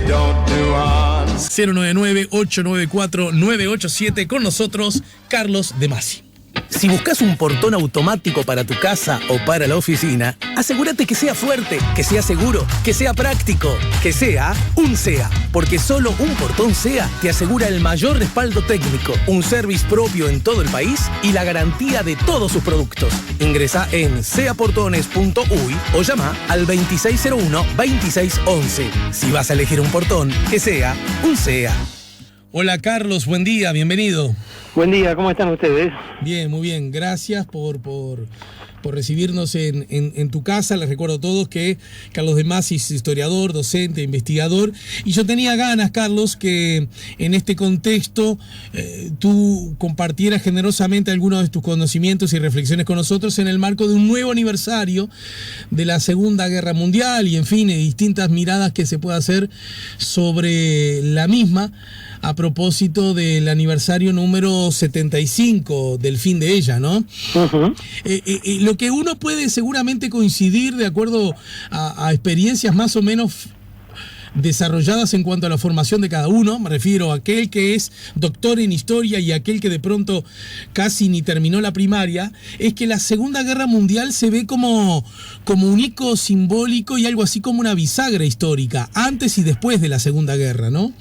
099-894-987 con nosotros, Carlos De Masi. Si buscas un portón automático para tu casa o para la oficina, asegúrate que sea fuerte, que sea seguro, que sea práctico, que sea un SEA. Porque solo un portón SEA te asegura el mayor respaldo técnico, un service propio en todo el país y la garantía de todos sus productos. Ingresa en seaportones.uy o llama al 2601-2611. Si vas a elegir un portón, que sea un SEA. Hola Carlos, buen día, bienvenido. Buen día, ¿cómo están ustedes? Bien, muy bien, gracias por recibirnos en tu casa. Les recuerdo a todos que Carlos De Masi es historiador, docente, investigador, y yo tenía ganas, Carlos, que en este contexto tú compartieras generosamente algunos de tus conocimientos y reflexiones con nosotros en el marco de un nuevo aniversario de la Segunda Guerra Mundial y, en fin, de distintas miradas que se puede hacer sobre la misma a propósito del aniversario número 75 del fin de ella, ¿no? Uh-huh. Lo que uno puede seguramente coincidir de acuerdo a experiencias más o menos desarrolladas en cuanto a la formación de cada uno, me refiero a aquel que es doctor en historia y aquel que de pronto casi ni terminó la primaria, es que la Segunda Guerra Mundial se ve como un icono simbólico y algo así como una bisagra histórica, antes y después de la Segunda Guerra, ¿no?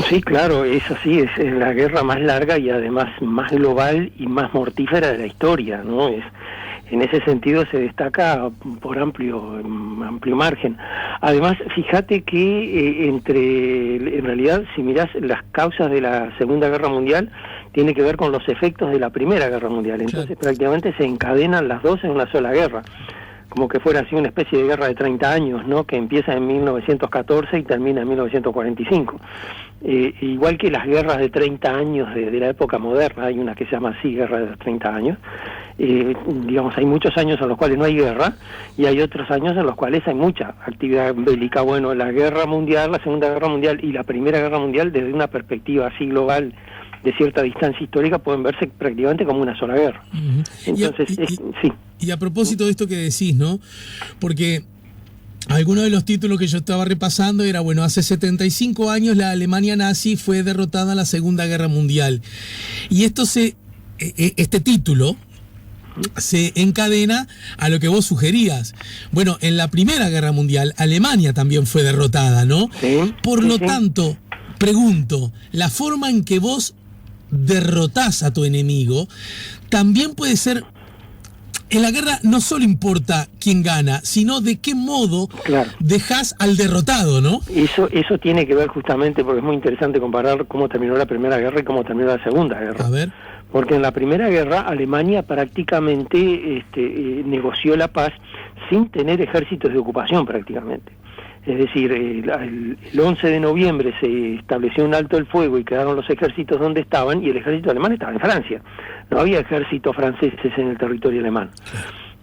Sí, claro, es así, es la guerra más larga y además más global y más mortífera de la historia, ¿no? En ese sentido se destaca por amplio margen. Además, fíjate que en realidad, si mirás las causas de la Segunda Guerra Mundial, tiene que ver con los efectos de la Primera Guerra Mundial. Entonces, prácticamente se encadenan las dos en una sola guerra, como que fuera así una especie de guerra de 30 años, ¿no? Que empieza en 1914 y termina en 1945. Igual que las guerras de 30 años de la época moderna, hay una que se llama así, guerra de 30 años, digamos, hay muchos años en los cuales no hay guerra y hay otros años en los cuales hay mucha actividad bélica. Bueno, la guerra mundial, la Segunda Guerra Mundial y la Primera Guerra Mundial, desde una perspectiva así global, de cierta distancia histórica, pueden verse prácticamente como una sola guerra. Uh-huh. Entonces, sí. Y a propósito de esto que decís, ¿no? Porque algunos de los títulos que yo estaba repasando era, bueno, hace 75 años la Alemania nazi fue derrotada en la Segunda Guerra Mundial. Y este título se encadena a lo que vos sugerías. Bueno, en la Primera Guerra Mundial Alemania también fue derrotada, ¿no? Sí, Por lo tanto, pregunto, la forma en que vos derrotás a tu enemigo también puede ser... En la guerra no solo importa quién gana, sino de qué modo dejás al derrotado, ¿no? Eso tiene que ver justamente, porque es muy interesante comparar cómo terminó la Primera Guerra y cómo terminó la Segunda Guerra. A ver. Porque en la Primera Guerra Alemania prácticamente negoció la paz sin tener ejércitos de ocupación prácticamente. Es decir, el 11 de noviembre se estableció un alto el fuego y quedaron los ejércitos donde estaban, y el ejército alemán estaba en Francia. No había ejércitos franceses en el territorio alemán.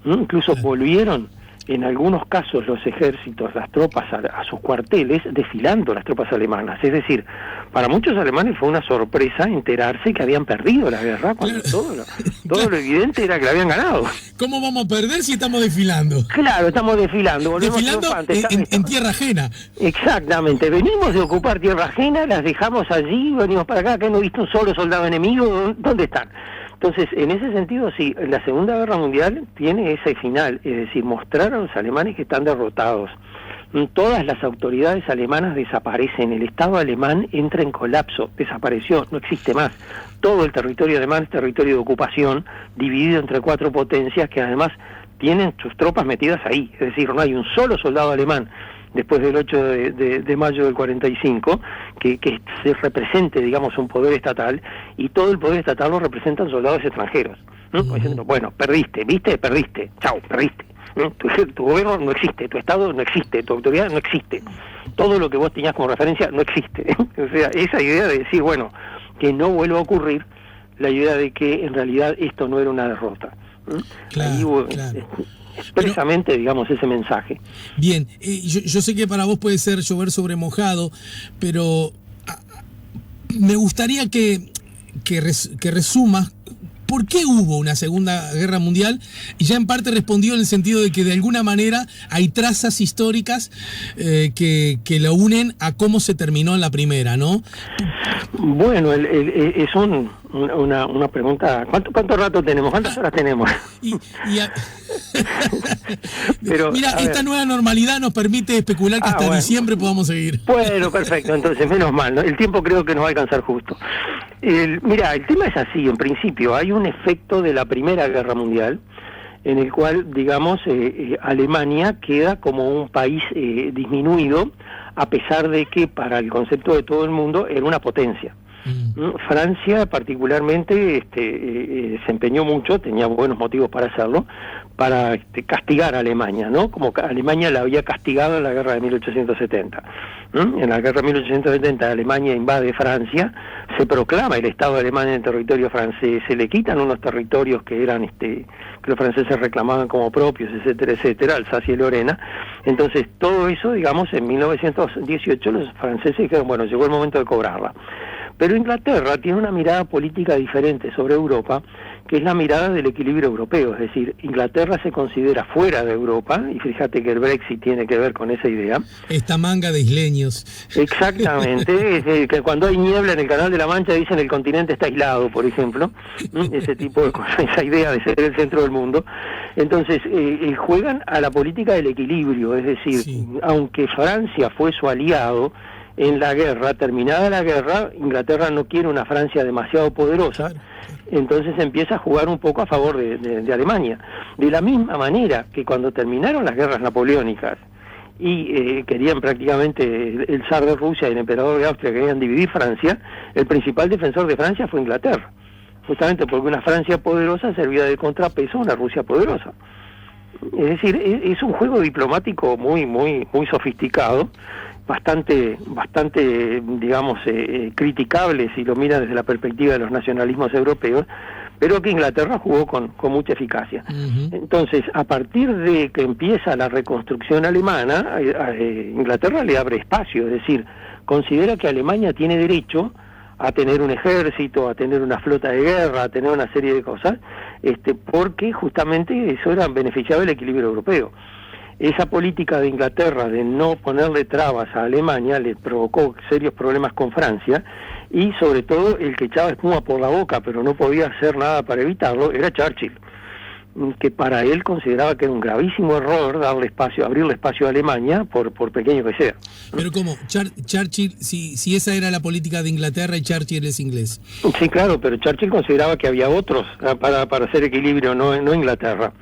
Incluso volvieron, en algunos casos, los ejércitos, las tropas a sus cuarteles, desfilando las tropas alemanas. Es decir, para muchos alemanes fue una sorpresa enterarse que habían perdido la guerra, cuando todo lo evidente era que la habían ganado. ¿Cómo vamos a perder si estamos desfilando? Claro, estamos desfilando. Desfilando en tierra ajena. Exactamente, venimos de ocupar tierra ajena, las dejamos allí, venimos para acá, que no he visto un solo soldado enemigo, ¿dónde están? Entonces, en ese sentido, sí, la Segunda Guerra Mundial tiene ese final, es decir, mostrar a los alemanes que están derrotados. Todas las autoridades alemanas desaparecen, el Estado alemán entra en colapso, desapareció, no existe más. Todo el territorio alemán es territorio de ocupación, dividido entre 4 potencias que además tienen sus tropas metidas ahí. Es decir, no hay un solo soldado alemán después del 8 de mayo del 45, que se represente, digamos, un poder estatal, y todo el poder estatal lo representan soldados extranjeros, ¿no? Diciendo, bueno, perdiste, ¿viste? Perdiste, chau, perdiste, ¿no? Tu gobierno no existe, tu Estado no existe, tu autoridad no existe, todo lo que vos tenías como referencia no existe. O sea, esa idea de decir, bueno, que no vuelva a ocurrir, la idea de que en realidad esto no era una derrota. Claro, claro. Expresamente, digamos, ese mensaje. Bien, yo sé que para vos puede ser llover sobre mojado, pero me gustaría que resumas ¿por qué hubo una Segunda Guerra Mundial? Y ya en parte respondió en el sentido de que de alguna manera hay trazas históricas que la unen a cómo se terminó en la primera, ¿no? Bueno, es una pregunta. ¿Cuánto rato tenemos? ¿Cuántas horas tenemos? Pero, mira, esta nueva normalidad nos permite especular que hasta diciembre podamos seguir. Bueno, perfecto, entonces menos mal, ¿no? El tiempo creo que nos va a alcanzar justo. Mira, el tema es así, en principio hay un efecto de la Primera Guerra Mundial en el cual, digamos, Alemania queda como un país disminuido, a pesar de que para el concepto de todo el mundo era una potencia. Francia particularmente se empeñó mucho, tenía buenos motivos para hacerlo, para castigar a Alemania, ¿no? Como Alemania la había castigado en la guerra de 1870. En la guerra de 1870 Alemania invade Francia, se proclama el Estado alemán en el territorio francés, se le quitan unos territorios que eran que los franceses reclamaban como propios, etcétera, etcétera, Alsacia y Lorena. Entonces todo eso, digamos, en 1918 los franceses dijeron, bueno, llegó el momento de cobrarla. Pero Inglaterra tiene una mirada política diferente sobre Europa, que es la mirada del equilibrio europeo, es decir, Inglaterra se considera fuera de Europa, y fíjate que el Brexit tiene que ver con esa idea. Esta manga de isleños. Exactamente, que cuando hay niebla en el Canal de la Mancha dicen el continente está aislado, por ejemplo, ese tipo de cosas, esa idea de ser el centro del mundo. Entonces, juegan a la política del equilibrio, es decir, aunque Francia fue su aliado, en la guerra, terminada la guerra, Inglaterra no quiere una Francia demasiado poderosa, entonces empieza a jugar un poco a favor de Alemania. De la misma manera que cuando terminaron las guerras napoleónicas y querían prácticamente el zar de Rusia y el emperador de Austria querían dividir Francia, el principal defensor de Francia fue Inglaterra, justamente porque una Francia poderosa servía de contrapeso a una Rusia poderosa. Es decir, es un juego diplomático muy sofisticado, bastante digamos, criticable si lo mira desde la perspectiva de los nacionalismos europeos, pero que Inglaterra jugó con mucha eficacia. Entonces, a partir de que empieza la reconstrucción alemana, Inglaterra le abre espacio, es decir, considera que Alemania tiene derecho a tener un ejército, a tener una flota de guerra, a tener una serie de cosas, porque justamente eso era beneficiado del equilibrio europeo. Esa política de Inglaterra de no ponerle trabas a Alemania le provocó serios problemas con Francia, y sobre todo el que echaba espuma por la boca pero no podía hacer nada para evitarlo era Churchill, que para él consideraba que era un gravísimo error abrirle espacio a Alemania, por pequeño que sea. Pero ¿cómo? Churchill, si esa era la política de Inglaterra y Churchill es inglés. Sí, claro, pero Churchill consideraba que había otros para hacer equilibrio, no Inglaterra.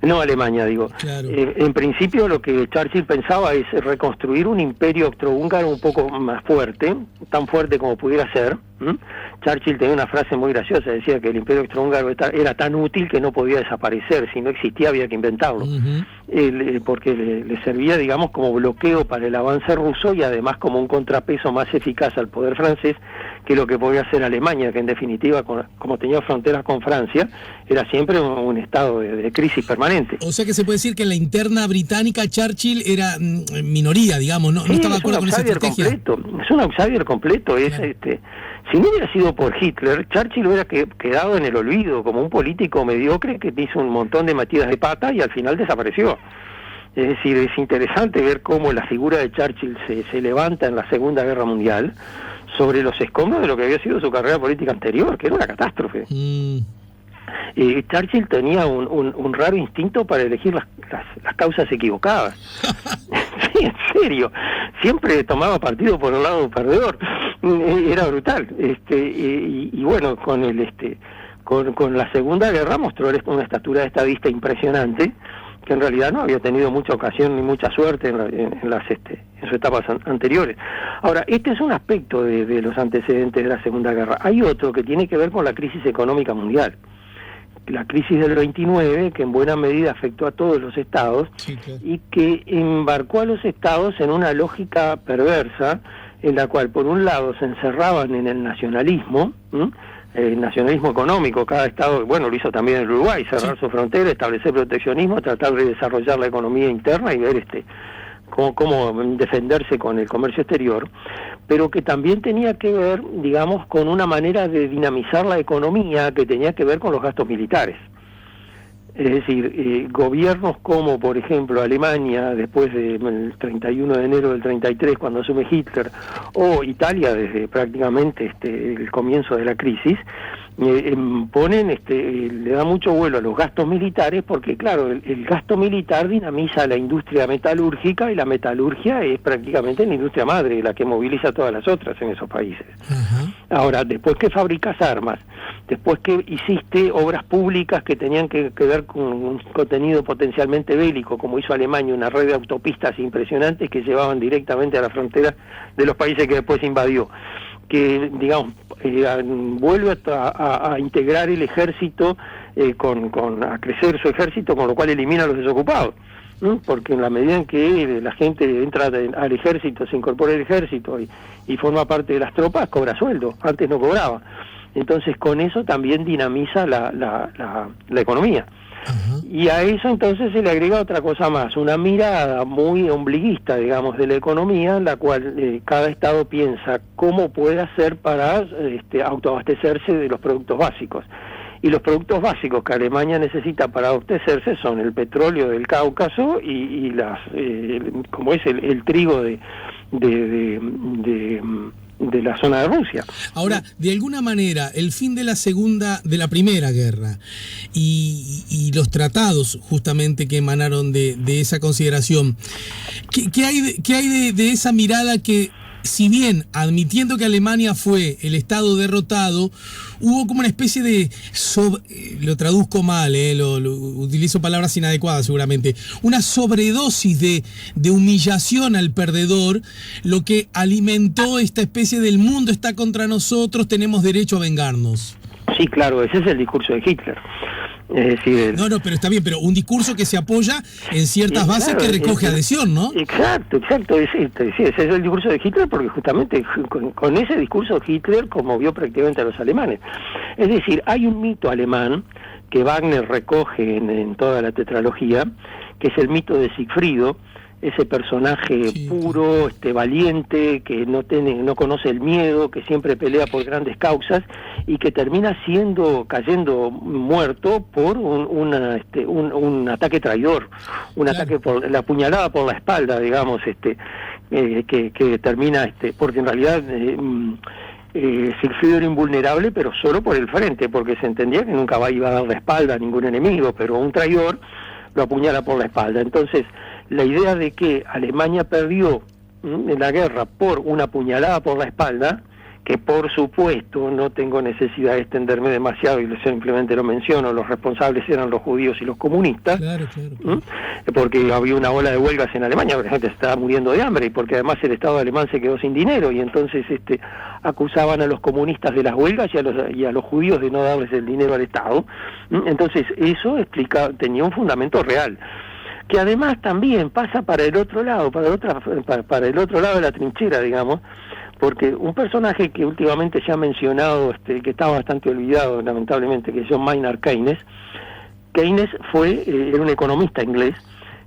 No Alemania, digo. Claro. En principio lo que Churchill pensaba es reconstruir un imperio austrohúngaro un poco más fuerte, tan fuerte como pudiera ser. Churchill tenía una frase muy graciosa, decía que el imperio austrohúngaro era tan útil que no podía desaparecer, si no existía había que inventarlo, porque le servía, digamos, como bloqueo para el avance ruso y además como un contrapeso más eficaz al poder francés que lo que podía hacer Alemania, que en definitiva, como tenía fronteras con Francia, era siempre un estado de crisis permanente. O sea que se puede decir que en la interna británica Churchill era minoría, digamos, no estaba de acuerdo con esa estrategia. Es un outsider completo, claro. Si no hubiera sido por Hitler, Churchill hubiera quedado en el olvido como un político mediocre que hizo un montón de metidas de pata y al final desapareció. Es decir, es interesante ver cómo la figura de Churchill se levanta en la Segunda Guerra Mundial sobre los escombros de lo que había sido su carrera política anterior, que era una catástrofe. Churchill tenía un raro instinto para elegir las causas equivocadas. Sí, en serio, siempre tomaba partido por un lado perdedor, era brutal. Y bueno, con la Segunda Guerra mostró una estatura de estadista impresionante, que en realidad no había tenido mucha ocasión ni mucha suerte en sus etapas anteriores. Ahora, este es un aspecto de los antecedentes de la Segunda Guerra. Hay otro que tiene que ver con la crisis económica mundial. La crisis del 29, que en buena medida afectó a todos los estados, sí, claro, y que embarcó a los estados en una lógica perversa, en la cual por un lado se encerraban en el nacionalismo, el nacionalismo económico. Cada estado, bueno, lo hizo también el Uruguay, cerrar su frontera, establecer proteccionismo, tratar de desarrollar la economía interna y ver cómo defenderse con el comercio exterior, pero que también tenía que ver, digamos, con una manera de dinamizar la economía que tenía que ver con los gastos militares. Es decir, gobiernos como, por ejemplo, Alemania, después del 31 de enero del 33, cuando asume Hitler, o Italia, desde prácticamente el comienzo de la crisis, le da mucho vuelo a los gastos militares, porque claro, el gasto militar dinamiza la industria metalúrgica, y la metalurgia es prácticamente la industria madre, la que moviliza a todas las otras en esos países. Uh-huh. Ahora, después que fabricas armas, después que hiciste obras públicas que tenían que ver con un contenido potencialmente bélico, como hizo Alemania, una red de autopistas impresionantes que llevaban directamente a la frontera de los países que después invadió, que, digamos, vuelve a integrar el ejército, a crecer su ejército, con lo cual elimina a los desocupados, ¿no? Porque en la medida en que la gente entra al ejército, se incorpora al ejército y forma parte de las tropas, cobra sueldo, antes no cobraba. Entonces con eso también dinamiza la economía. Uh-huh. Y a eso entonces se le agrega otra cosa más, una mirada muy ombliguista, digamos, de la economía, en la cual cada estado piensa cómo puede hacer para autoabastecerse de los productos básicos. Y los productos básicos que Alemania necesita para abastecerse son el petróleo del Cáucaso y como es el trigo de la zona de Rusia. Ahora, de alguna manera, el fin de la Primera Guerra y los tratados justamente que emanaron de esa consideración, ¿qué hay de esa mirada que, si bien admitiendo que Alemania fue el Estado derrotado, hubo como una especie de, lo traduzco mal, lo utilizo palabras inadecuadas seguramente, una sobredosis de humillación al perdedor, lo que alimentó esta especie del mundo está contra nosotros, tenemos derecho a vengarnos? Sí, claro, ese es el discurso de Hitler. Es decir, No, pero está bien, pero un discurso que se apoya en ciertas bases, claro, que recoge adhesión, ¿no? Exacto, ese es el discurso de Hitler, porque justamente con ese discurso Hitler conmovió prácticamente a los alemanes. Es decir, hay un mito alemán que Wagner recoge en toda la tetralogía, que es el mito de Sigfrido, ese personaje puro, valiente, que no conoce el miedo, que siempre pelea por grandes causas y que termina cayendo muerto por un ataque traidor, ataque por la puñalada por la espalda, digamos, que termina, porque en realidad Sigfrido era invulnerable, pero solo por el frente, porque se entendía que nunca iba a dar la espalda a ningún enemigo, pero un traidor lo apuñala por la espalda. Entonces, la idea de que Alemania perdió en la guerra por una puñalada por la espalda, que por supuesto no tengo necesidad de extenderme demasiado y simplemente lo menciono, los responsables eran los judíos y los comunistas, claro. Porque había una ola de huelgas en Alemania, porque la gente se estaba muriendo de hambre y porque además el Estado alemán se quedó sin dinero y entonces acusaban a los comunistas de las huelgas y a los judíos de no darles el dinero al Estado. Entonces eso tenía un fundamento real, que además también pasa para el otro lado, para el otro lado de la trinchera, digamos, porque un personaje que últimamente se ha mencionado, que está bastante olvidado lamentablemente, que es John Maynard Keynes. Keynes era un economista inglés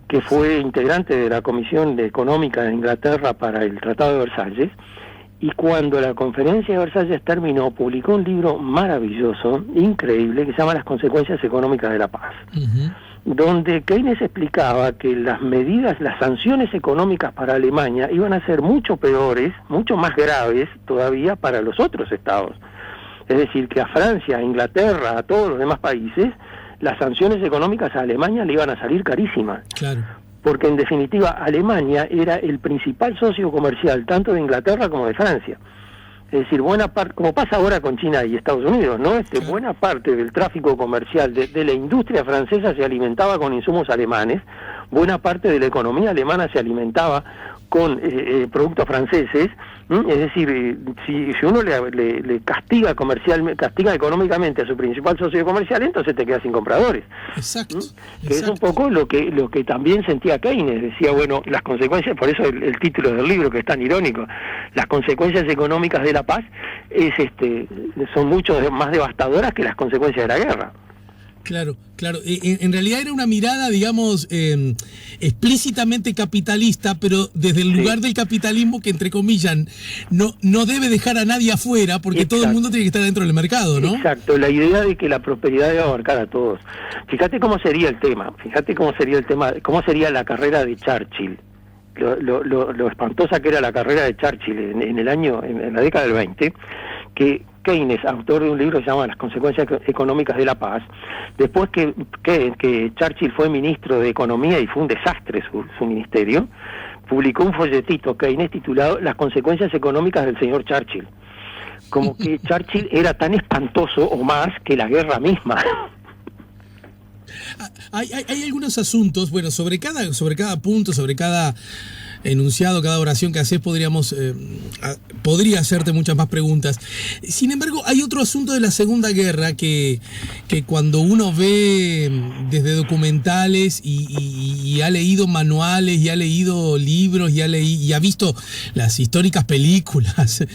que fue integrante de la Comisión Económica de Inglaterra para el Tratado de Versalles, y cuando la Conferencia de Versalles terminó, publicó un libro maravilloso, increíble, que se llama Las consecuencias económicas de la paz. Uh-huh. Donde Keynes explicaba que las sanciones económicas para Alemania iban a ser mucho peores, mucho más graves todavía para los otros estados. Es decir, que a Francia, a Inglaterra, a todos los demás países, las sanciones económicas a Alemania le iban a salir carísimas. Claro. Porque en definitiva Alemania era el principal socio comercial tanto de Inglaterra como de Francia. Es decir, buena parte, como pasa ahora con China y Estados Unidos, ¿no? Buena parte del tráfico comercial de la industria francesa se alimentaba con insumos alemanes, buena parte de la economía alemana se alimentaba con productos franceses. Es decir, si uno le castiga económicamente a su principal socio comercial, entonces te quedas sin compradores. Exacto. Que es un poco lo que también sentía Keynes. Decía, bueno, las consecuencias, por eso el título del libro, que es tan irónico, las consecuencias económicas de la paz son mucho más devastadoras que las consecuencias de la guerra. Claro. En realidad era una mirada, digamos, explícitamente capitalista, pero desde el lugar del capitalismo que, entre comillas, no debe dejar a nadie afuera, porque todo el mundo tiene que estar dentro del mercado, ¿no? Exacto, la idea de que la prosperidad debe abarcar a todos. Fíjate cómo sería el tema, cómo sería la carrera de Churchill. Lo espantosa que era la carrera de Churchill en la década del 20, que Keynes, autor de un libro que se llama Las consecuencias económicas de la paz, después que Churchill fue ministro de Economía y fue un desastre su ministerio, publicó un folletito Keynes titulado Las consecuencias económicas del señor Churchill. Como que Churchill era tan espantoso o más que la guerra misma. Hay algunos asuntos, bueno, sobre cada punto, sobre cada enunciado, cada oración que haces, podría hacerte muchas más preguntas. Sin embargo, hay otro asunto de la Segunda Guerra que cuando uno ve desde documentales y ha leído manuales y ha leído libros y ha visto las históricas películas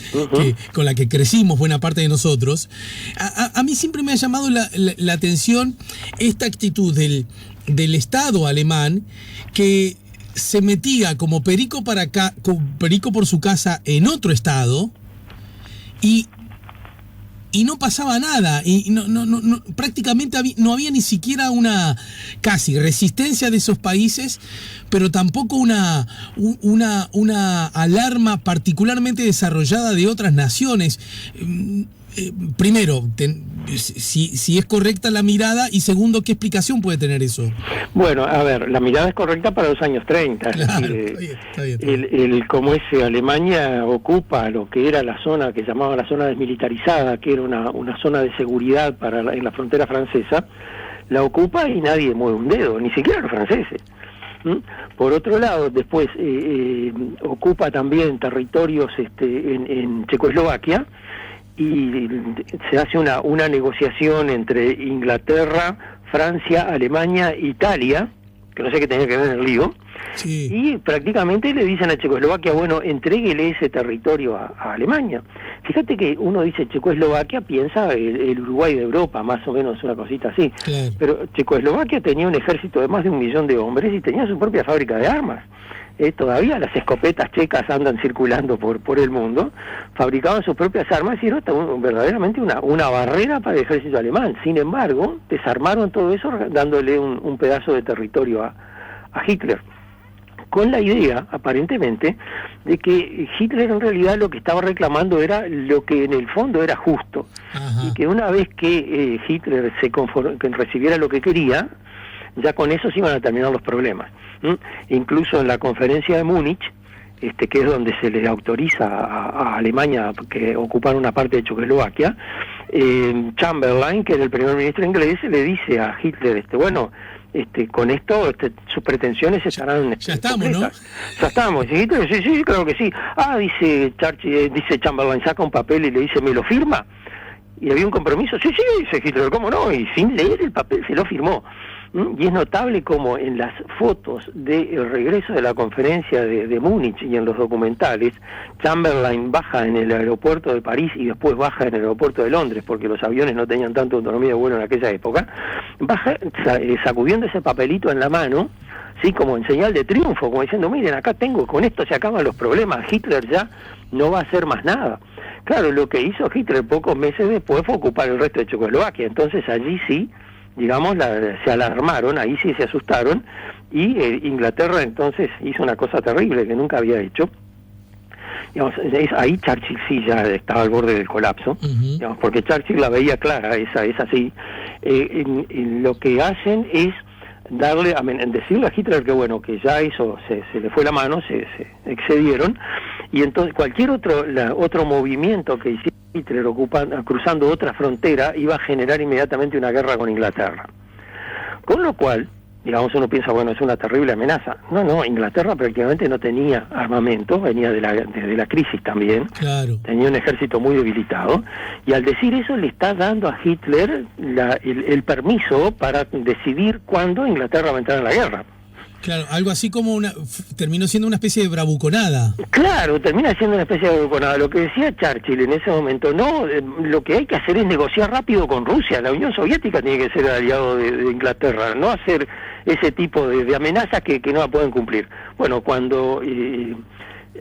con las que crecimos buena parte de nosotros, a mí siempre me ha llamado la atención esta actitud del Estado alemán que se metía como perico por su casa en otro estado y no pasaba nada y no prácticamente no había ni siquiera una casi resistencia de esos países, pero tampoco una alarma particularmente desarrollada de otras naciones. Primero, si es correcta la mirada, y segundo, ¿qué explicación puede tener eso? Bueno, a ver, la mirada es correcta para los años 30. Claro, es decir, como Alemania ocupa lo que era la zona que llamaba la zona desmilitarizada, que era una zona de seguridad en la frontera francesa, la ocupa y nadie mueve un dedo, ni siquiera los franceses. Por otro lado, después ocupa también territorios en Checoslovaquia, y se hace una negociación entre Inglaterra, Francia, Alemania, Italia, que no sé qué tenía que ver en el lío, y prácticamente le dicen a Checoslovaquia, bueno, entréguele ese territorio a Alemania. Fíjate que uno dice Checoslovaquia, piensa el Uruguay de Europa, más o menos una cosita así, claro. Pero Checoslovaquia tenía un ejército de más de 1 millón de hombres y tenía su propia fábrica de armas. Todavía las escopetas checas andan circulando por el mundo, fabricaban sus propias armas y era verdaderamente una barrera para el ejército alemán. Sin embargo, desarmaron todo eso dándole un pedazo de territorio a Hitler, con la idea, aparentemente, de que Hitler en realidad lo que estaba reclamando era lo que en el fondo era justo. Ajá. Y que una vez que Hitler que recibiera lo que quería, ya con eso se iban a terminar los problemas. Incluso en la conferencia de Múnich, que es donde se le autoriza a Alemania que ocupara una parte de Checoslovaquia, Chamberlain, que era el primer ministro inglés, le dice a Hitler, con esto sus pretensiones estarán ya estamos, completas. ¿No? Ya estamos. Y Hitler, sí, creo que sí. Dice Chamberlain, saca un papel y le dice, ¿me lo firma? Y había un compromiso. Sí, dice Hitler, ¿cómo no? Y sin leer el papel se lo firmó. Y es notable como en las fotos del regreso de la conferencia de Múnich y en los documentales, Chamberlain baja en el aeropuerto de París y después baja en el aeropuerto de Londres, porque los aviones no tenían tanta autonomía de vuelo en aquella época, baja sacudiendo ese papelito en la mano, sí, como en señal de triunfo, como diciendo, miren, acá tengo, con esto se acaban los problemas, Hitler ya no va a hacer más nada. Claro, lo que hizo Hitler pocos meses después fue ocupar el resto de Checoslovaquia, entonces allí sí, digamos, se alarmaron, ahí sí se asustaron, y Inglaterra entonces hizo una cosa terrible que nunca había hecho. Digamos, ahí Churchill sí ya estaba al borde del colapso, digamos, porque Churchill la veía clara, es así. Lo que hacen es decirle a Hitler que bueno, que ya eso se le fue la mano, se excedieron, y entonces cualquier otro movimiento que hiciera Hitler cruzando otra frontera iba a generar inmediatamente una guerra con Inglaterra. Con lo cual, digamos, uno piensa, bueno, es una terrible amenaza. No, Inglaterra prácticamente no tenía armamento, venía de la crisis también, claro. Tenía un ejército muy debilitado, y al decir eso le está dando a Hitler el permiso para decidir cuándo Inglaterra va a entrar en la guerra. Claro, algo así como terminó siendo una especie de bravuconada. Claro, termina siendo una especie de bravuconada. Lo que decía Churchill en ese momento, no, lo que hay que hacer es negociar rápido con Rusia. La Unión Soviética tiene que ser el aliado de Inglaterra, no hacer ese tipo de amenazas que no la pueden cumplir. Bueno, cuando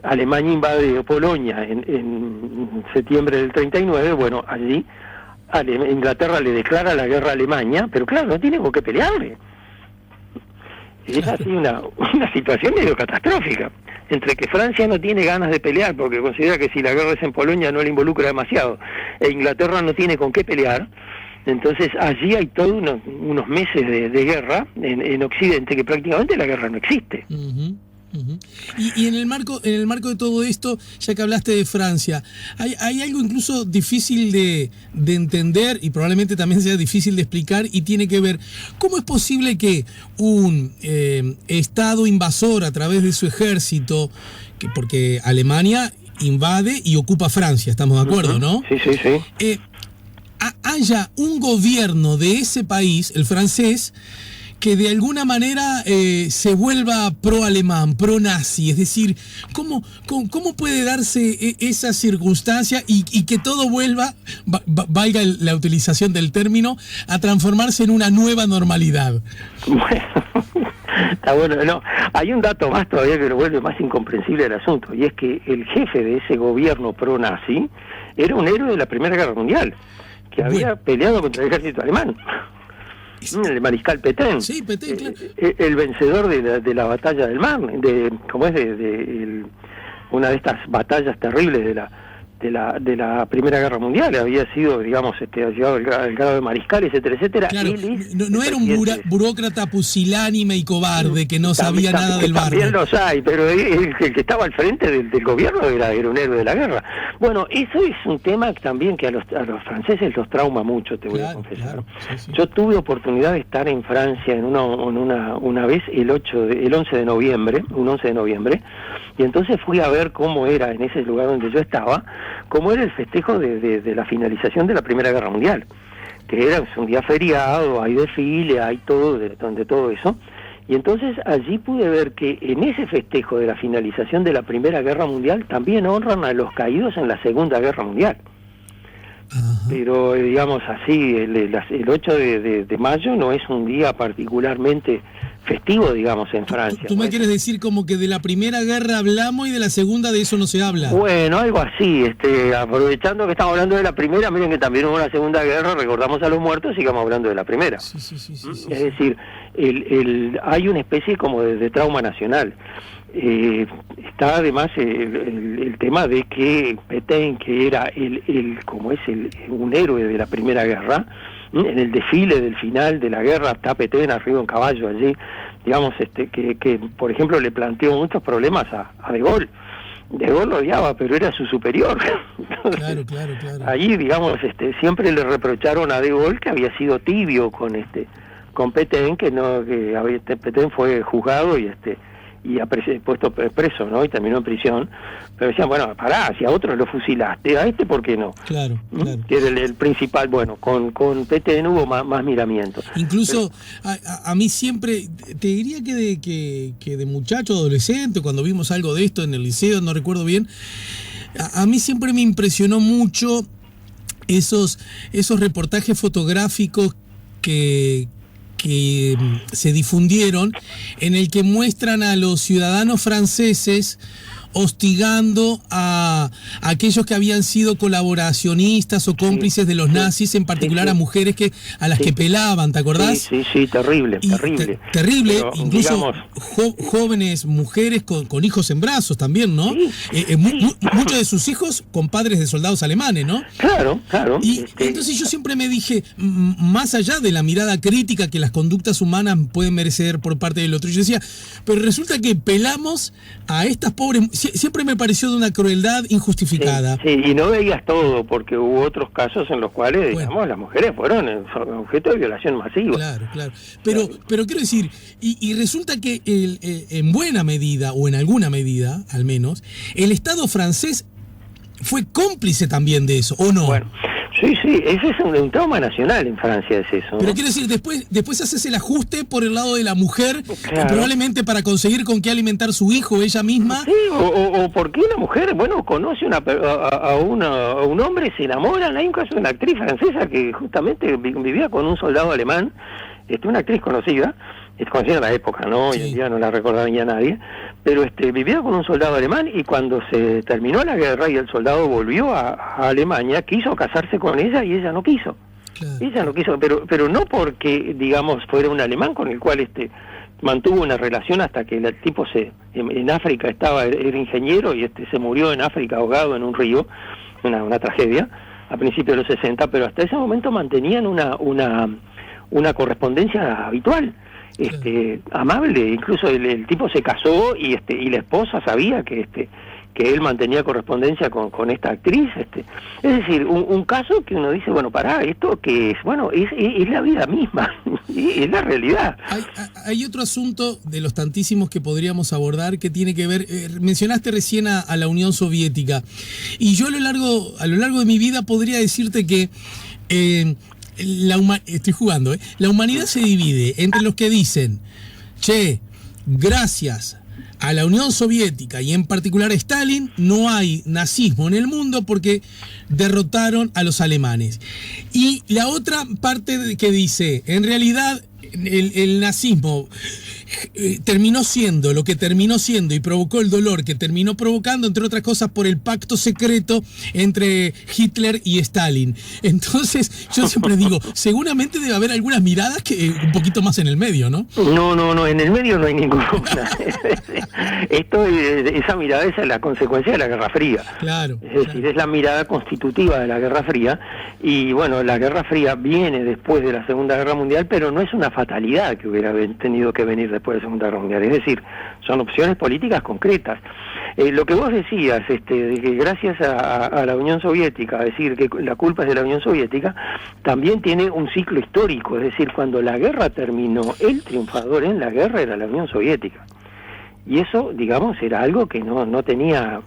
Alemania invade Polonia en septiembre del 39, bueno, allí Inglaterra le declara la guerra a Alemania, pero claro, no tiene con qué pelearle. Es así una situación medio catastrófica, entre que Francia no tiene ganas de pelear porque considera que si la guerra es en Polonia no le involucra demasiado, e Inglaterra no tiene con qué pelear. Entonces allí hay todos unos meses de guerra en Occidente, que prácticamente la guerra no existe. Uh-huh. Uh-huh. Y en el marco de todo esto, ya que hablaste de Francia, hay algo incluso difícil de entender y probablemente también sea difícil de explicar, y tiene que ver cómo es posible que un Estado invasor a través de su ejército, porque Alemania invade y ocupa Francia, estamos de acuerdo, ¿no? Sí, sí, sí. Haya un gobierno de ese país, el francés, que de alguna manera se vuelva pro-alemán, pro-nazi. Es decir, ¿cómo puede darse esa circunstancia y que todo vuelva, valga la utilización del término, a transformarse en una nueva normalidad? Bueno, está bueno. No, hay un dato más todavía que lo vuelve más incomprensible el asunto, y es que el jefe de ese gobierno pro-nazi era un héroe de la Primera Guerra Mundial, que había peleado contra el ejército alemán. El mariscal Pétain, sí, Pétain, claro. El vencedor de la batalla del Marne, una de estas batallas terribles de la Primera Guerra Mundial. Había sido, digamos, había llegado al grado de mariscal, etcétera, etcétera. Claro, no era un burócrata pusilánime y cobarde que no sabía nada del barrio. También los hay, pero el que estaba al frente del gobierno era un héroe de la guerra. Bueno, eso es un tema también que a los franceses los trauma mucho, te voy a confesar. Claro, sí. Yo tuve oportunidad de estar en Francia una vez el 11 de noviembre, y entonces fui a ver cómo era en ese lugar donde yo estaba, cómo era el festejo de la finalización de la Primera Guerra Mundial, que era un día feriado, hay desfile, hay todo, de todo eso. Y entonces allí pude ver que en ese festejo de la finalización de la Primera Guerra Mundial también honran a los caídos en la Segunda Guerra Mundial. Ajá. Pero digamos así, el 8 de mayo no es un día particularmente festivo, digamos, en Francia. ¿Tú me quieres decir como que de la Primera Guerra hablamos y de la Segunda de eso no se habla? Bueno, algo así. Aprovechando que estamos hablando de la Primera, miren que también hubo una Segunda Guerra, recordamos a los muertos, sigamos hablando de la Primera. Sí, es decir, hay una especie como de trauma nacional. Está además el tema de que Pétain, que era un héroe de la Primera Guerra, en el desfile del final de la guerra está Pétain arriba en caballo allí, digamos, que por ejemplo le planteó muchos problemas a De Gaulle. De Gaulle lo odiaba, pero era su superior. Claro. Allí, digamos, siempre le reprocharon a De Gaulle que había sido tibio con Pétain, Pétain fue juzgado y puesto preso, ¿no? Y terminó en prisión. Pero decían, bueno, pará, si a otro lo fusilaste, a ¿por qué no? Claro. Que era el principal. Bueno, con Pétain hubo más miramientos. Incluso a mí siempre, te diría que de muchacho, adolescente, cuando vimos algo de esto en el liceo, no recuerdo bien, a mí siempre me impresionó mucho esos reportajes fotográficos que se difundieron, en el que muestran a los ciudadanos franceses hostigando a aquellos que habían sido colaboracionistas o cómplices de los nazis, en particular a mujeres a las que pelaban, ¿te acordás? Sí, terrible. Terrible, pero, incluso digamos, jóvenes mujeres con hijos en brazos también, ¿no? Muchos de sus hijos con padres de soldados alemanes, ¿no? Claro. Y entonces yo siempre me dije, más allá de la mirada crítica que las conductas humanas pueden merecer por parte del otro, yo decía, pero resulta que pelamos a estas pobres. Siempre me pareció de una crueldad injustificada. Sí, y no veías todo, porque hubo otros casos en los cuales, digamos, las mujeres fueron objeto de violación masiva. Claro. Pero quiero decir, y resulta que en buena medida, o en alguna medida, al menos, el Estado francés fue cómplice también de eso, ¿o no? Bueno, Sí, ese es un trauma nacional en Francia, es eso. Pero quiero decir, después haces el ajuste por el lado de la mujer, Claro. probablemente para conseguir con qué alimentar su hijo, ella misma. Sí, o porque una mujer, bueno, conoce a un hombre, se enamoran. Hay un caso de una actriz francesa que justamente vivía con un soldado alemán, una actriz conocida, es conocida en la época, ¿no? Hoy en día no la recordaría nadie, pero vivía con un soldado alemán, y cuando se terminó la guerra y el soldado volvió a Alemania, quiso casarse con ella y ella no quiso. Claro. Ella no quiso, pero no porque, digamos, fuera un alemán con el cual mantuvo una relación hasta que el tipo en África era ingeniero y se murió en África ahogado en un río, una tragedia, a principios de los 60, pero hasta ese momento mantenían una correspondencia habitual. Amable, incluso el tipo se casó y la esposa sabía que él mantenía correspondencia con esta actriz. Es decir, un caso que uno dice, bueno, pará, ¿esto qué es? Bueno, es la vida misma, es la realidad. Hay otro asunto de los tantísimos que podríamos abordar que tiene que ver, mencionaste recién a la Unión Soviética, y yo a lo largo de mi vida podría decirte que estoy jugando, la humanidad se divide entre los que dicen, che, gracias a la Unión Soviética y en particular a Stalin no hay nazismo en el mundo porque derrotaron a los alemanes, y la otra parte que dice, en realidad el nazismo terminó siendo lo que terminó siendo y provocó el dolor que terminó provocando, entre otras cosas, por el pacto secreto entre Hitler y Stalin. Entonces, yo siempre digo, seguramente debe haber algunas miradas que un poquito más en el medio, ¿no? No, en el medio no hay ninguna. Esa mirada es la consecuencia de la Guerra Fría. Claro. Es decir, es la mirada constitutiva de la Guerra Fría, y bueno, la Guerra Fría viene después de la Segunda Guerra Mundial, pero no es una fatalidad que hubiera tenido que venir después de la Segunda Guerra Mundial, es decir, son opciones políticas concretas. Lo que vos decías, de que gracias a la Unión Soviética, decir que la culpa es de la Unión Soviética, también tiene un ciclo histórico, es decir, cuando la guerra terminó, el triunfador en la guerra era la Unión Soviética. Y eso, digamos, era algo que no tenía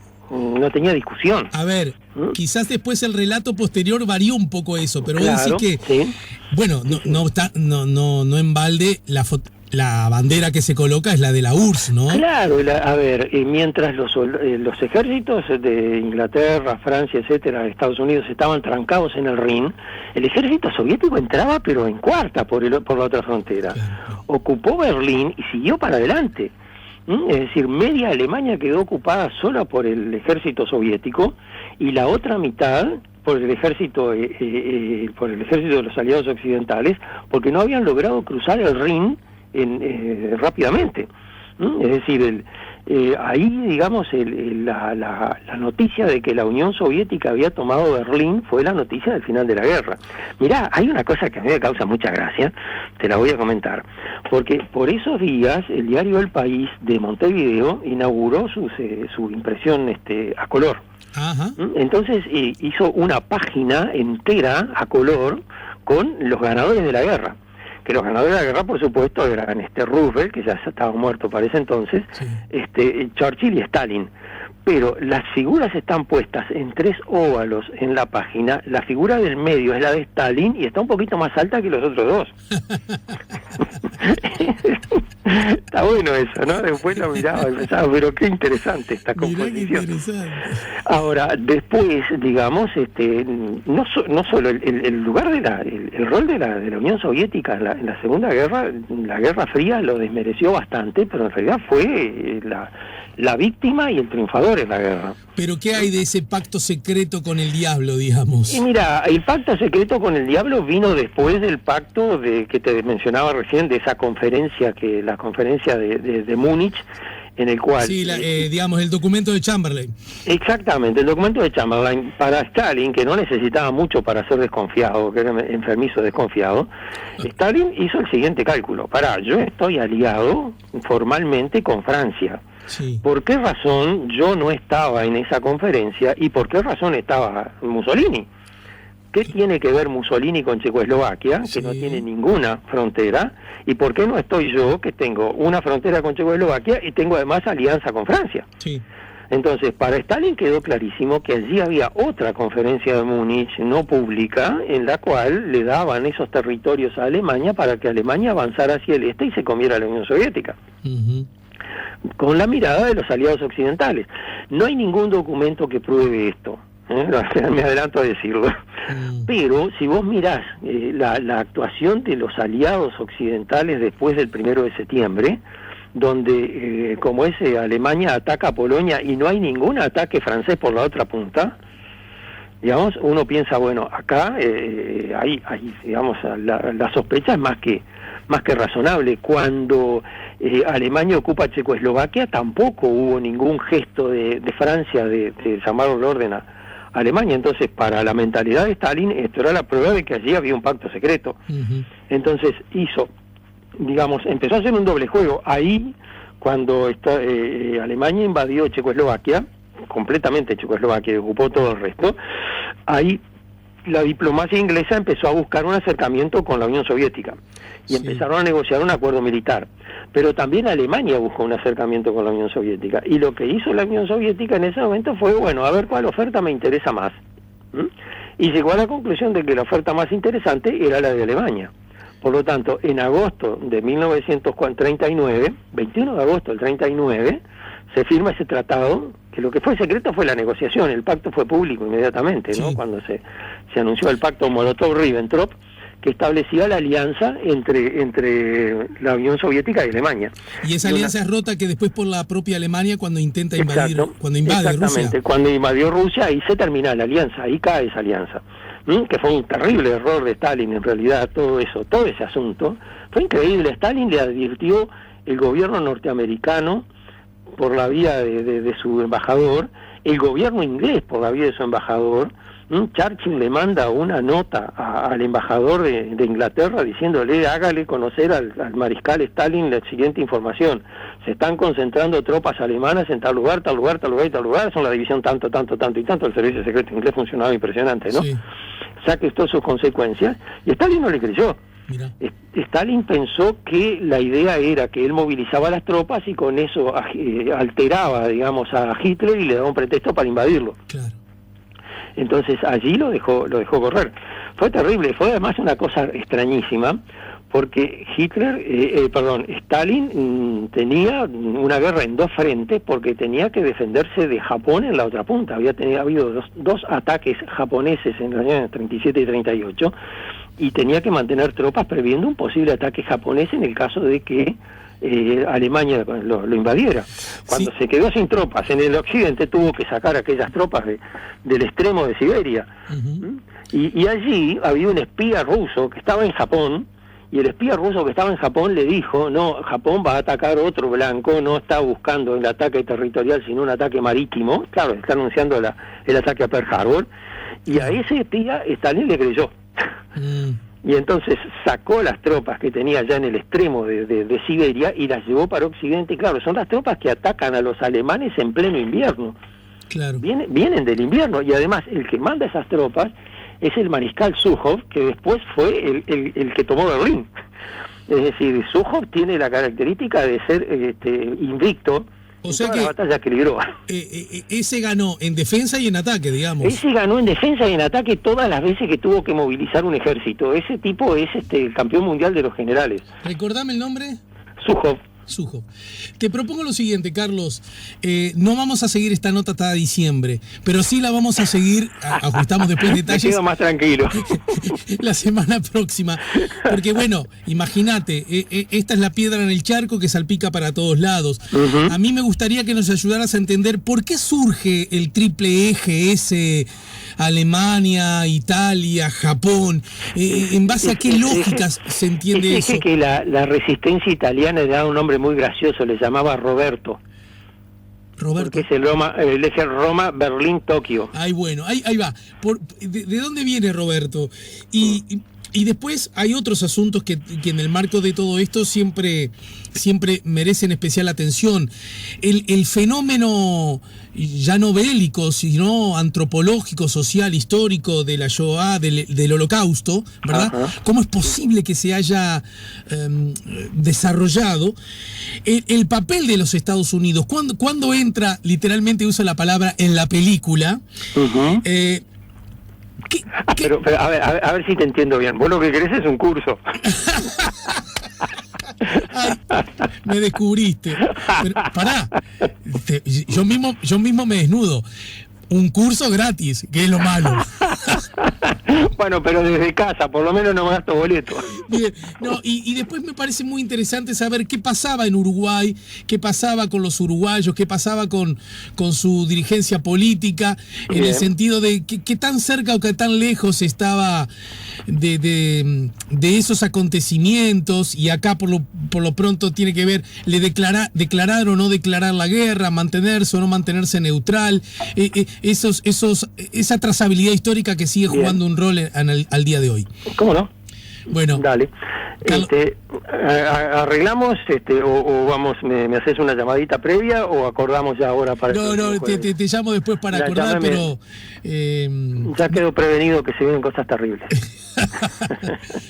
discusión. A ver, quizás después el relato posterior varió un poco eso, pero Claro, vos decís que, sí. bueno, no en balde la bandera que se coloca es la de la URSS, ¿no? Claro, mientras los ejércitos de Inglaterra, Francia, etcétera, Estados Unidos estaban trancados en el Rin, el ejército soviético entraba pero en cuarta por la otra frontera. Claro. Ocupó Berlín y siguió para adelante. Es decir, media Alemania quedó ocupada sola por el ejército soviético y la otra mitad por el ejército de los aliados occidentales, porque no habían logrado cruzar el Rin rápidamente. Es decir, ahí, digamos, la noticia de que la Unión Soviética había tomado Berlín fue la noticia del final de la guerra. Mirá, hay una cosa que a mí me causa mucha gracia, te la voy a comentar, porque por esos días el diario El País de Montevideo inauguró su impresión a color. Ajá. Entonces hizo una página entera a color con los ganadores de la guerra. Que los ganadores de la guerra, por supuesto, eran Roosevelt, que ya estaba muerto para ese entonces, Sí. Churchill y Stalin. Pero las figuras están puestas en 3 óvalos en la página. La figura del medio es la de Stalin y está un poquito más alta que los otros dos. Está bueno eso, ¿no? Después lo miraba y pensaba, pero qué interesante esta Mirá qué composición. interesante. Ahora, después, digamos, no solo el lugar el rol de la Unión Soviética en la Segunda Guerra, la Guerra Fría lo desmereció bastante, pero en realidad fue la víctima y el triunfador en la guerra. Pero ¿qué hay de ese pacto secreto con el diablo, digamos? Y mira, el pacto secreto con el diablo vino después del pacto que te mencionaba recién, de esa conferencia, la conferencia de Múnich, en el cual... Sí, digamos, el documento de Chamberlain. Exactamente, el documento de Chamberlain para Stalin, que no necesitaba mucho para ser desconfiado, que era enfermizo desconfiado, Stalin hizo el siguiente cálculo: yo estoy aliado formalmente con Francia. Sí. ¿Por qué razón yo no estaba en esa conferencia y por qué razón estaba Mussolini? ¿Qué tiene que ver Mussolini con Checoslovaquia, Sí. que no tiene ninguna frontera? ¿Y por qué no estoy yo, que tengo una frontera con Checoslovaquia y tengo además alianza con Francia? Sí. Entonces, para Stalin quedó clarísimo que allí había otra conferencia de Múnich no pública en la cual le daban esos territorios a Alemania para que Alemania avanzara hacia el este y se comiera a la Unión Soviética. Con la mirada de los aliados occidentales. No hay ningún documento que pruebe esto, me adelanto a decirlo. Pero si vos mirás la actuación de los aliados occidentales después del 1 de septiembre, donde, como Alemania ataca a Polonia y no hay ningún ataque francés por la otra punta, digamos, uno piensa, bueno, acá hay digamos, la sospecha es más que razonable. Cuando Alemania ocupa Checoslovaquia, tampoco hubo ningún gesto de Francia de llamar al orden a Alemania. Entonces, para la mentalidad de Stalin, esto era la prueba de que allí había un pacto secreto. Entonces, empezó a hacer un doble juego. Ahí, cuando Alemania invadió Checoslovaquia, completamente Checoslovaquia, y ocupó todo el resto, ahí la diplomacia inglesa empezó a buscar un acercamiento con la Unión Soviética y empezaron a negociar un acuerdo militar. Pero también Alemania buscó un acercamiento con la Unión Soviética, y lo que hizo la Unión Soviética en ese momento fue, bueno, a ver cuál oferta me interesa más. Y llegó a la conclusión de que la oferta más interesante era la de Alemania. Por lo tanto, en agosto de 1939, 21 de agosto del 39, se firma ese tratado, que lo que fue secreto fue la negociación, el pacto fue público inmediatamente, ¿no? Cuando se anunció el pacto Molotov-Ribbentrop, que establecía la alianza entre la Unión Soviética y Alemania. Y esa alianza es rota que después por la propia Alemania cuando intenta invadir, cuando invade Rusia. Cuando invadió Rusia, ahí se termina la alianza, ahí cae esa alianza. Que fue un terrible error de Stalin, en realidad, todo ese asunto. Fue increíble. Stalin le advirtió el gobierno norteamericano por la vía de su embajador, el gobierno inglés por la vía de su embajador. Churchill le manda una nota al embajador de Inglaterra diciéndole, hágale conocer al mariscal Stalin la siguiente información: se están concentrando tropas alemanas en tal lugar, tal lugar, tal lugar y tal lugar, son la división tanto y tanto. El servicio secreto inglés funcionaba impresionante, ¿no? Sí. Saque todas sus consecuencias, y Stalin no le creyó. Mira. Stalin pensó que la idea era que él movilizaba las tropas y con eso alteraba, digamos, a Hitler y le daba un pretexto para invadirlo. Claro. Entonces allí lo dejó correr. Fue terrible, fue además una cosa extrañísima, porque Stalin tenía una guerra en dos frentes, porque tenía que defenderse de Japón en la otra punta. Había habido dos ataques japoneses en los años 37 y 38, y tenía que mantener tropas previendo un posible ataque japonés en el caso de que Alemania lo invadiera. Cuando se quedó sin tropas en el occidente, tuvo que sacar aquellas tropas del extremo de Siberia. Y allí había un espía ruso que estaba en Japón, y el espía ruso que estaba en Japón le dijo, no, Japón va a atacar otro blanco, no está buscando el ataque territorial, sino un ataque marítimo. Claro, está anunciando el ataque a Pearl Harbor, y a ese espía Stalin le creyó. Y entonces sacó las tropas que tenía ya en el extremo de Siberia y las llevó para Occidente. Y claro, son las tropas que atacan a los alemanes en pleno invierno. Claro. Vienen del invierno, y además el que manda esas tropas es el mariscal Zhukov, que después fue el que tomó Berlín. Es decir, Zhukov tiene la característica de ser invicto. O sea que la batalla que libró. Ese ganó en defensa y en ataque, digamos. Ese ganó en defensa y en ataque todas las veces que tuvo que movilizar un ejército. Ese tipo es el campeón mundial de los generales. ¿Recordame el nombre? Zhukov. Te propongo lo siguiente, Carlos. No vamos a seguir esta nota hasta diciembre, pero sí la vamos a seguir, ajustamos después detalles. Me quedo más tranquilo. La semana próxima. Porque bueno, imagínate, esta es la piedra en el charco que salpica para todos lados. A mí me gustaría que nos ayudaras a entender por qué surge el triple eje ese, Alemania, Italia, Japón. ¿En base a qué lógicas se entiende eso? Que la resistencia italiana le da un nombre muy gracioso, le llamaba Roberto. Porque es el eje Roma, Berlín, Tokio. Ay, bueno, ahí va. ¿De dónde viene Roberto? Y Y después hay otros asuntos que en el marco de todo esto siempre merecen especial atención. El fenómeno ya no bélico, sino antropológico, social, histórico de la Shoah, del Holocausto, ¿verdad? Ajá. ¿Cómo es posible que se haya desarrollado? El papel de los Estados Unidos, cuando entra, literalmente usa la palabra, en la película, Ujú. ¿qué? Pero a ver si te entiendo bien. Vos lo que querés es un curso. Ay, me descubriste. Pero, pará, yo mismo me desnudo. Un curso gratis, que es lo malo. Bueno, pero desde casa, por lo menos no me gasto boleto. Bien, no, y después me parece muy interesante saber qué pasaba en Uruguay, qué pasaba con los uruguayos, qué pasaba con su dirigencia política, en Bien. el sentido de qué tan cerca o qué tan lejos estaba de esos acontecimientos, y acá por lo pronto tiene que ver, declarar o no declarar la guerra, mantenerse o no mantenerse neutral, esa trazabilidad histórica que sigue Bien. jugando un rol al día de hoy. ¿Cómo no? Bueno, Dale. Carlos- ¿Arreglamos o vamos, me haces una llamadita previa o acordamos ya ahora para el no, próximo jueves? te llamo después para Ya, acordar, llámame. pero Ya quedo prevenido que se vienen cosas terribles.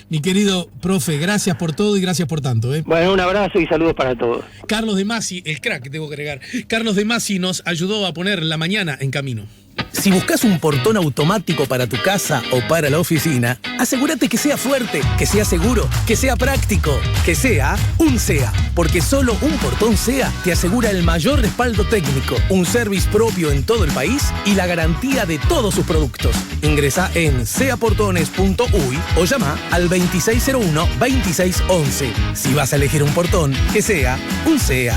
mi querido profe, gracias por todo y gracias por tanto. Bueno, un abrazo y saludos para todos. Carlos de Masi, el crack, debo agregar. Carlos de Masi nos ayudó a poner la mañana en camino. Si buscas un portón automático para tu casa o para la oficina, asegúrate que sea fuerte, que sea seguro, que sea práctico, que sea un SEA. Porque solo un portón SEA te asegura el mayor respaldo técnico, un service propio en todo el país y la garantía de todos sus productos. Ingresa en seaportones.uy o llama al 2601-2611. Si vas a elegir un portón, que sea un SEA.